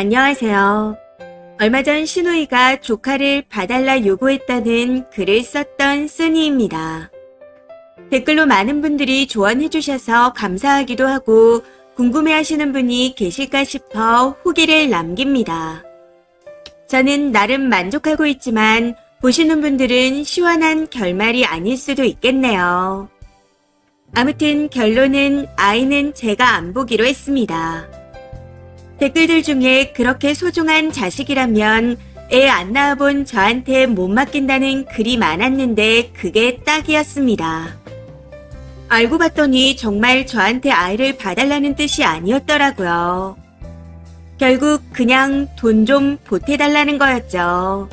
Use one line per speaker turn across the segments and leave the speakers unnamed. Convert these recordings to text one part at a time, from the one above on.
안녕하세요. 얼마 전 시누이가 조카를 봐달라 요구했다는 글을 썼던 쓰니입니다. 댓글로 많은 분들이 조언해주셔서 감사하기도 하고 궁금해하시는 분이 계실까 싶어 후기를 남깁니다. 저는 나름 만족하고 있지만 보시는 분들은 시원한 결말이 아닐 수도 있겠네요. 아무튼 결론은 아이는 제가 안 보기로 했습니다. 댓글들 중에 그렇게 소중한 자식이라면 애 안 낳아본 저한테 못 맡긴다는 글이 많았는데 그게 딱이었습니다. 알고 봤더니 정말 저한테 아이를 봐달라는 뜻이 아니었더라고요. 결국 그냥 돈 좀 보태달라는 거였죠.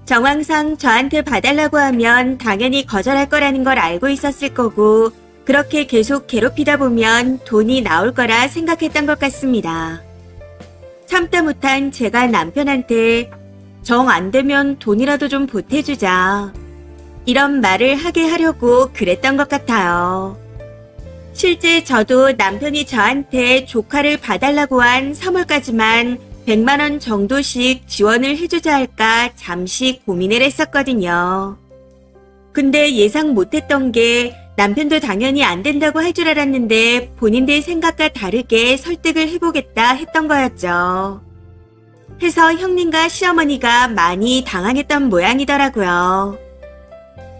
정황상 저한테 봐달라고 하면 당연히 거절할 거라는 걸 알고 있었을 거고 그렇게 계속 괴롭히다 보면 돈이 나올 거라 생각했던 것 같습니다. 참다 못한 제가 남편한테 정 안 되면 돈이라도 좀 보태주자. 이런 말을 하게 하려고 그랬던 것 같아요. 실제 저도 남편이 저한테 조카를 봐달라고 한 3월까지만 100만 원 정도씩 지원을 해주자 할까 잠시 고민을 했었거든요. 근데 예상 못했던 게 남편도 당연히 안 된다고 할 줄 알았는데 본인들 생각과 다르게 설득을 해보겠다 했던 거였죠. 해서 형님과 시어머니가 많이 당황했던 모양이더라고요.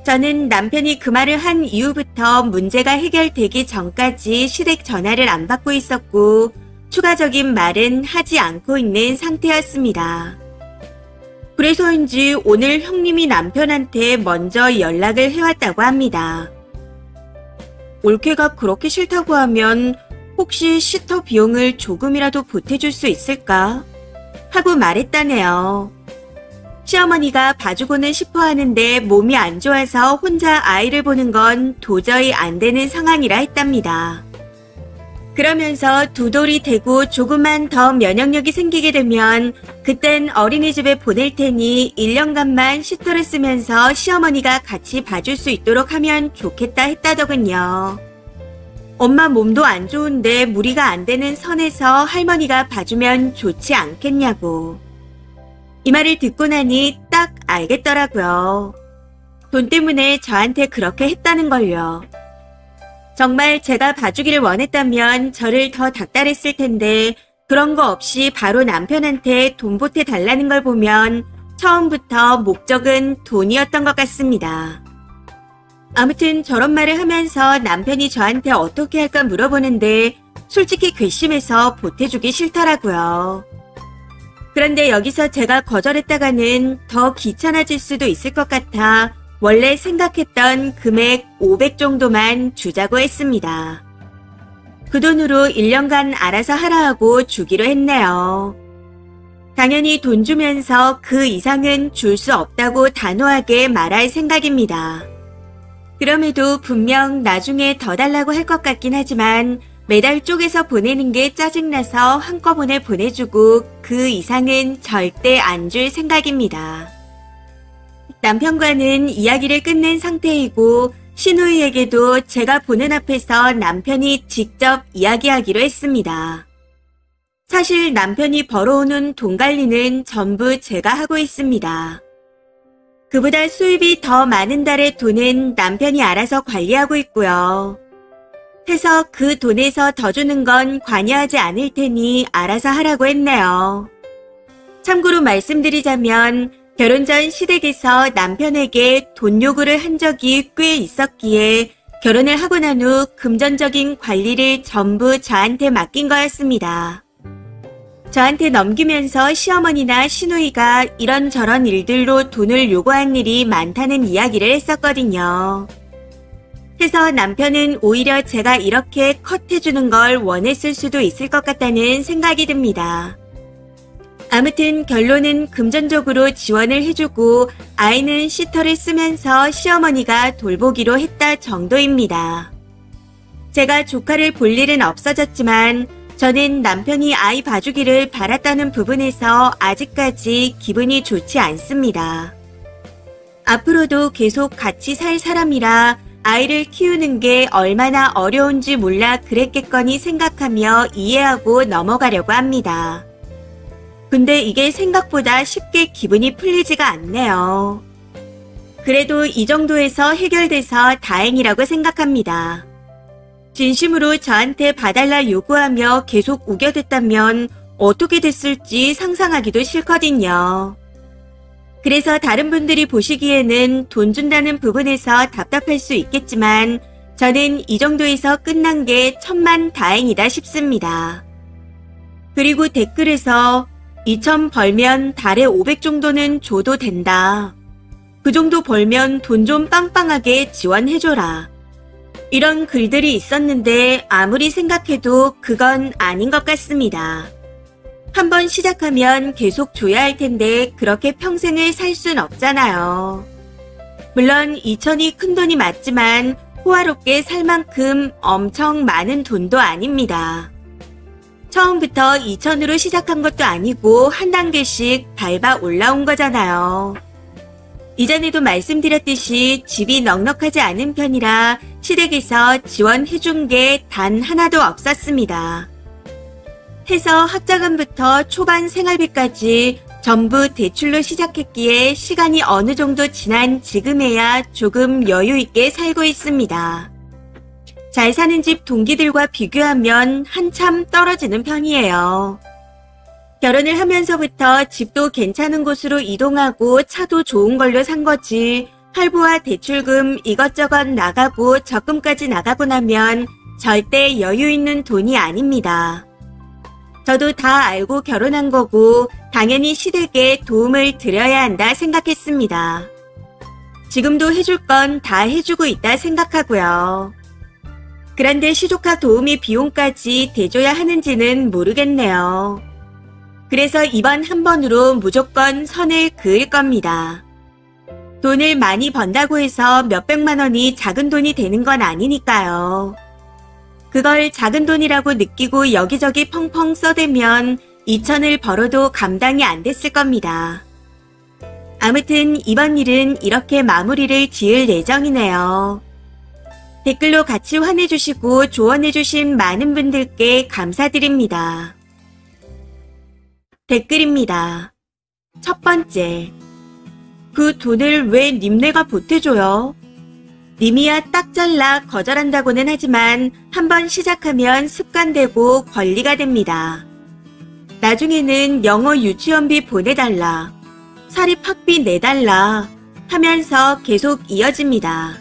저는 남편이 그 말을 한 이후부터 문제가 해결되기 전까지 시댁 전화를 안 받고 있었고 추가적인 말은 하지 않고 있는 상태였습니다. 그래서인지 오늘 형님이 남편한테 먼저 연락을 해왔다고 합니다. 올케가 그렇게 싫다고 하면 혹시 시터 비용을 조금이라도 보태줄 수 있을까? 하고 말했다네요. 시어머니가 봐주고는 싶어 하는데 몸이 안 좋아서 혼자 아이를 보는 건 도저히 안 되는 상황이라 했답니다. 그러면서 두 돌이 되고 조금만 더 면역력이 생기게 되면 그땐 어린이집에 보낼 테니 1년간만 시터를 쓰면서 시어머니가 같이 봐줄 수 있도록 하면 좋겠다 했다더군요. 엄마 몸도 안 좋은데 무리가 안 되는 선에서 할머니가 봐주면 좋지 않겠냐고. 이 말을 듣고 나니 딱 알겠더라고요. 돈 때문에 저한테 그렇게 했다는 걸요. 정말 제가 봐주기를 원했다면 저를 더 닥달했을 텐데 그런 거 없이 바로 남편한테 돈 보태달라는 걸 보면 처음부터 목적은 돈이었던 것 같습니다. 아무튼 저런 말을 하면서 남편이 저한테 어떻게 할까 물어보는데 솔직히 괘씸해서 보태주기 싫더라고요. 그런데 여기서 제가 거절했다가는 더 귀찮아질 수도 있을 것 같아 원래 생각했던 금액 500 정도만 주자고 했습니다. 그 돈으로 1년간 알아서 하라 하고 주기로 했네요. 당연히 돈 주면서 그 이상은 줄 수 없다고 단호하게 말할 생각입니다. 그럼에도 분명 나중에 더 달라고 할 것 같긴 하지만 매달 쪼개서 보내는 게 짜증나서 한꺼번에 보내주고 그 이상은 절대 안 줄 생각입니다. 남편과는 이야기를 끝낸 상태이고 시누이에게도 제가 보는 앞에서 남편이 직접 이야기하기로 했습니다. 사실 남편이 벌어오는 돈 관리는 전부 제가 하고 있습니다. 그보다 수입이 더 많은 달의 돈은 남편이 알아서 관리하고 있고요. 해서 그 돈에서 더 주는 건 관여하지 않을 테니 알아서 하라고 했네요. 참고로 말씀드리자면 결혼 전 시댁에서 남편에게 돈 요구를 한 적이 꽤 있었기에 결혼을 하고 난 후 금전적인 관리를 전부 저한테 맡긴 거였습니다. 저한테 넘기면서 시어머니나 시누이가 이런저런 일들로 돈을 요구한 일이 많다는 이야기를 했었거든요. 해서 남편은 오히려 제가 이렇게 컷해주는 걸 원했을 수도 있을 것 같다는 생각이 듭니다. 아무튼 결론은 금전적으로 지원을 해주고 아이는 시터를 쓰면서 시어머니가 돌보기로 했다 정도입니다. 제가 조카를 볼 일은 없어졌지만 저는 남편이 아이 봐주기를 바랐다는 부분에서 아직까지 기분이 좋지 않습니다. 앞으로도 계속 같이 살 사람이라 아이를 키우는 게 얼마나 어려운지 몰라 그랬겠거니 생각하며 이해하고 넘어가려고 합니다. 근데 이게 생각보다 쉽게 기분이 풀리지가 않네요. 그래도 이 정도에서 해결돼서 다행이라고 생각합니다. 진심으로 저한테 봐달라 요구하며 계속 우겨댔다면 어떻게 됐을지 상상하기도 싫거든요. 그래서 다른 분들이 보시기에는 돈 준다는 부분에서 답답할 수 있겠지만 저는 이 정도에서 끝난 게 천만 다행이다 싶습니다. 그리고 댓글에서 2천 벌면 달에 500 정도는 줘도 된다. 그 정도 벌면 돈 좀 빵빵하게 지원해줘라. 이런 글들이 있었는데 아무리 생각해도 그건 아닌 것 같습니다. 한번 시작하면 계속 줘야 할 텐데 그렇게 평생을 살 순 없잖아요. 물론 2천이 큰 돈이 맞지만 호화롭게 살 만큼 엄청 많은 돈도 아닙니다. 처음부터 2천으로 시작한 것도 아니고 한 단계씩 밟아 올라온 거잖아요. 이전에도 말씀드렸듯이 집이 넉넉하지 않은 편이라 시댁에서 지원해준 게 단 하나도 없었습니다. 해서 학자금부터 초반 생활비까지 전부 대출로 시작했기에 시간이 어느 정도 지난 지금에야 조금 여유 있게 살고 있습니다. 잘 사는 집 동기들과 비교하면 한참 떨어지는 편이에요. 결혼을 하면서부터 집도 괜찮은 곳으로 이동하고 차도 좋은 걸로 산 거지 할부와 대출금 이것저것 나가고 적금까지 나가고 나면 절대 여유 있는 돈이 아닙니다. 저도 다 알고 결혼한 거고 당연히 시댁에 도움을 드려야 한다 생각했습니다. 지금도 해줄 건 다 해주고 있다 생각하고요. 그런데 시조카 도우미 비용까지 대줘야 하는지는 모르겠네요. 그래서 이번 한 번으로 무조건 선을 그을 겁니다. 돈을 많이 번다고 해서 몇백만 원이 작은 돈이 되는 건 아니니까요. 그걸 작은 돈이라고 느끼고 여기저기 펑펑 써대면 2천을 벌어도 감당이 안 됐을 겁니다. 아무튼 이번 일은 이렇게 마무리를 지을 예정이네요. 댓글로 같이 환해주시고 조언해주신 많은 분들께 감사드립니다. 댓글입니다. 첫 번째. 그 돈을 왜 님네가 보태줘요? 님이야 딱 잘라 거절한다고는 하지만 한번 시작하면 습관되고 권리가 됩니다. 나중에는 영어 유치원비 보내달라, 사립학비 내달라 하면서 계속 이어집니다.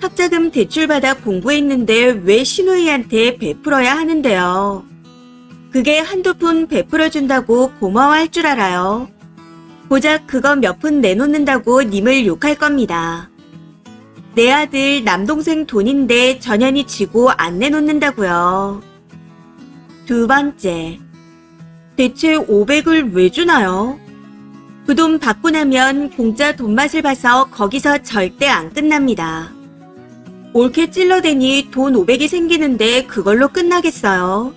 학자금 대출받아 공부했는데 왜 시누이한테 베풀어야 하는데요? 그게 한두 푼 베풀어준다고 고마워할 줄 알아요. 고작 그거 몇 푼 내놓는다고 님을 욕할 겁니다. 내 아들 남동생 돈인데 전현이 지고 안 내놓는다고요. 두 번째. 대체 500을 왜 주나요? 그 돈 받고 나면 공짜 돈맛을 봐서 거기서 절대 안 끝납니다. 옳게 찔러대니 돈 500이 생기는데 그걸로 끝나겠어요?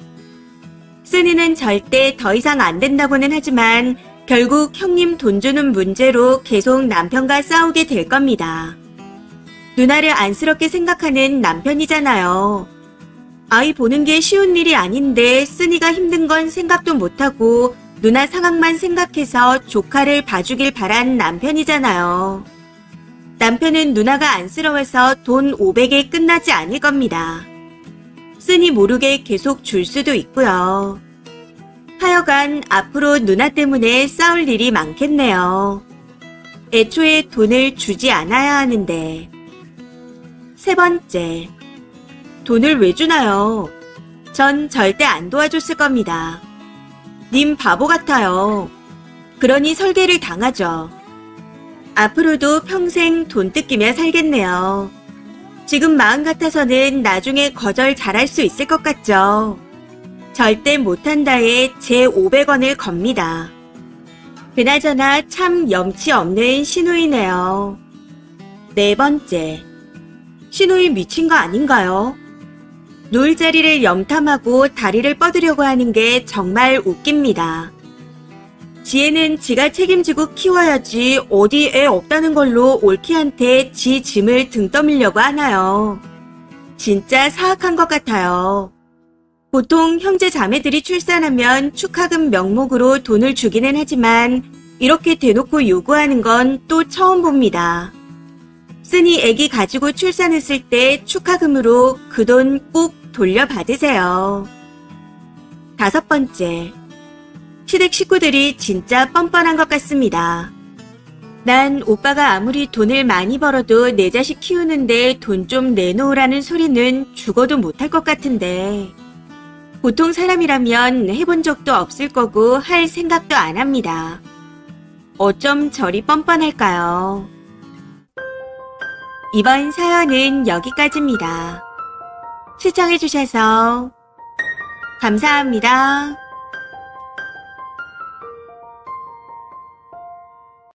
쓴이는 절대 더 이상 안 된다고는 하지만 결국 형님 돈 주는 문제로 계속 남편과 싸우게 될 겁니다. 누나를 안쓰럽게 생각하는 남편이잖아요. 아이 보는 게 쉬운 일이 아닌데 쓴이가 힘든 건 생각도 못하고 누나 상황만 생각해서 조카를 봐주길 바란 남편이잖아요. 남편은 누나가 안쓰러워서 돈 500에 끝나지 않을 겁니다. 쓴이 모르게 계속 줄 수도 있고요. 하여간 앞으로 누나 때문에 싸울 일이 많겠네요. 애초에 돈을 주지 않아야 하는데. 세 번째. 돈을 왜 주나요? 전 절대 안 도와줬을 겁니다. 님 바보 같아요. 그러니 설계를 당하죠. 앞으로도 평생 돈 뜯기며 살겠네요. 지금 마음 같아서는 나중에 거절 잘할 수 있을 것 같죠. 절대 못한다에 제 500원을 겁니다. 그나저나 참 염치 없는 시누이네요. 네 번째. 시누이 미친 거 아닌가요? 놀 자리를 염탐하고 다리를 뻗으려고 하는 게 정말 웃깁니다. 지혜는 지가 책임지고 키워야지 어디 애 없다는 걸로 올키한테 지 짐을 등 떠밀려고 하나요. 진짜 사악한 것 같아요. 보통 형제 자매들이 출산하면 축하금 명목으로 돈을 주기는 하지만 이렇게 대놓고 요구하는 건 또 처음 봅니다. 쓰니 애기 가지고 출산했을 때 축하금으로 그 돈 꼭 돌려받으세요. 5번째, 시댁 식구들이 진짜 뻔뻔한 것 같습니다. 난 오빠가 아무리 돈을 많이 벌어도 내 자식 키우는데 돈 좀 내놓으라는 소리는 죽어도 못할 것 같은데. 보통 사람이라면 해본 적도 없을 거고 할 생각도 안 합니다. 어쩜 저리 뻔뻔할까요? 이번 사연은 여기까지입니다. 시청해주셔서 감사합니다.